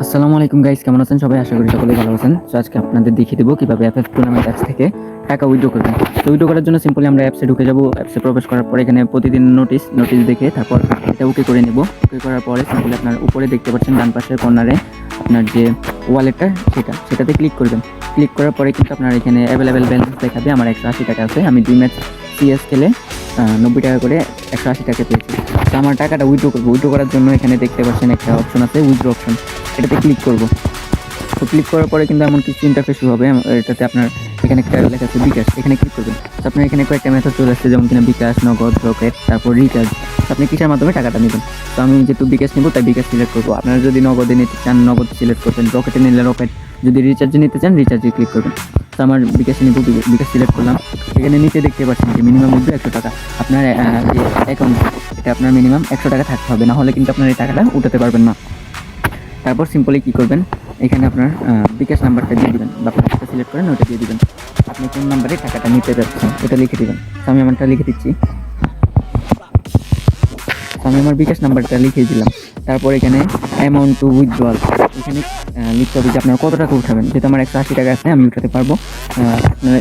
আসসালামু আলাইকুম গাইস, কেমন আছেন সবাই? আশা করি সকলেই ভালো আছেন। তো আজকে আপনাদের দেখিয়ে দেবো কিভাবে এফএফ টুর্নামেন্ট অ্যাপস থেকে টাকা উইথড্র করবেন। তো উইথড্র করার জন্য সিম্পলি আমরা অ্যাপসে ঢুকে যাব। অ্যাপসে প্রবেশ করার পরে এখানে প্রতিদিন নোটিশ দেখে তারপর এটা ওকে করে নেব। ওকে করার পরে সিম্পলি আপনার উপরে দেখতে পাচ্ছেন ডান পাশের কর্নারে আপনার যে ওয়ালেটটা সেটাতে ক্লিক করবেন। ক্লিক করার পরে কিন্তু আপনার এখানে অ্যাভেলেবেল ব্যালেন্স দেখাবে। আমার 180 টাকা আছে। আমি 2 ম্যাচ সিএস খেলে 90 টাকা করে 180 টাকা পেয়েছি। তো আমার টাকাটা উইথড্র করবো। উইথড্র করার জন্য এখানে দেখতে পাচ্ছেন একটা অপশন আছে, উইথড্র অপশন। এটাতে ক্লিক করব। তো ক্লিক করার পরে কিন্তু এমন কিছু ইন্টারফেস শুরু হবে। এটাতে আপনার এখানে একটা লেখা আছে বিকাশ, এখানে ক্লিক করবেন। তো আপনার এখানে কয়েকটা মেথড চলে আসছে, যেমন কিনা বিকাশ, নগদ, রকেট, তারপর রিচার্জ। আপনি কিসের মাধ্যমে টাকাটা নেবেন? তো আমি যেহেতু বিকাশ নেবো তাই বিকাশ সিলেক্ট করবো। আপনারা যদি নগদে নিতে চান নগদ সিলেক্ট করবেন, রকেটে নিলে রকেট, যদি রিচার্জে নিতে চান রিচার্জে ক্লিক করবেন। তো আমার বিকাশে নিব, বিকাশ সিলেক্ট করলাম। এখানে নিচে দেখতে পাচ্ছেন যে মিনিমাম উঠবে 100 টাকা। আপনার যে অ্যাকাউন্ট এটা আপনার মিনিমাম 100 টাকা থাকতে হবে, না হলে কিন্তু আপনার এই টাকাটা উঠাতে পারবেন না। তারপর সিম্পলি কী করবেন, এখানে আপনার বিকাশ নাম্বারটা দিয়ে দিবেন, বা আপনার যেটা সিলেক্ট করেন ওটা দিয়ে দিবেন। আপনি কোন নাম্বারে টাকাটা নিতে যাচ্ছেন এটা লিখে দিবেন। তো আমি আমারটা লিখে দিচ্ছি। আমি আমার বিকাশ নাম্বারটা লিখে দিলাম। তারপর এখানে অ্যামাউন্ট টু উইথড্রল, এখানে লিখতে হবে যে আপনারা কত টাকা উঠাবেন। যেহেতু আমার 180 টাকা আছে, আমি উঠাতে পারবো।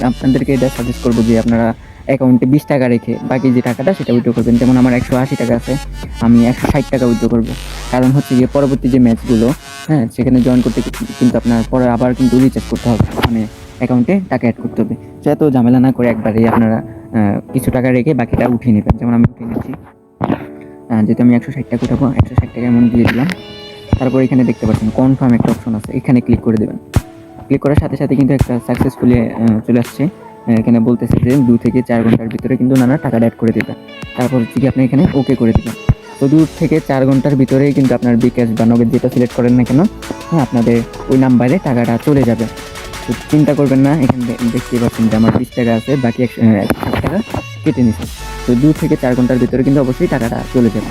আপনাদেরকে এটা সাজেস্ট করবো যে আপনারা অ্যাকাউন্টে 20 টাকা রেখে বাকি যে টাকাটা সেটা উইথড্র করবেন। যেমন আমার 180 টাকা আছে, আমি 160 টাকা উইথড্র করবো। কারণ হচ্ছে গিয়ে পরবর্তী যে ম্যাচগুলো, সেখানে জয়েন করতে কিন্তু আপনার পরে আবার কিন্তু রিচার্জ করতে হবে, মানে অ্যাকাউন্টে টাকা অ্যাড করতে হবে। তো এত ঝামেলা না করে একবারেই আপনারা কিছু টাকা রেখে বাকিটা উঠিয়ে নেবেন। যেমন আমি উঠিয়ে নিচ্ছি। যেহেতু আমি 160 টাকা উঠাবো, 160 টাকা এমন দিয়ে দিলাম। তারপর এখানে দেখতে পাচ্ছেন কনফার্ম একটা অপশন আছে, এখানে ক্লিক করে দেবেন। ক্লিক করার সাথে সাথে কিন্তু একটা সাকসেসফুলি চলে আসছে। এখানে বলতেছে যে 2 থেকে 4 ঘন্টার ভিতরে কিন্তু নানা টাকা অ্যাড করে দেবে। তারপর হচ্ছে কি আপনি এখানে ওকে করে দেবেন। তো 2 থেকে 4 ঘন্টার ভিতরেই কিন্তু আপনার বিকাশ বা নগদ যেটা সিলেক্ট করেন না কেন, আপনাদের ওই নাম্বারে টাকাটা চলে যাবে। তো চিন্তা করবেন না, এখানে দেখতেই পাচ্ছেন যে আমার 20 টাকা আছে, বাকি 160 টাকা কেটে নিচ্ছে। তো 2 থেকে 4 ঘন্টার ভিতরে কিন্তু অবশ্যই টাকাটা চলে যাবে।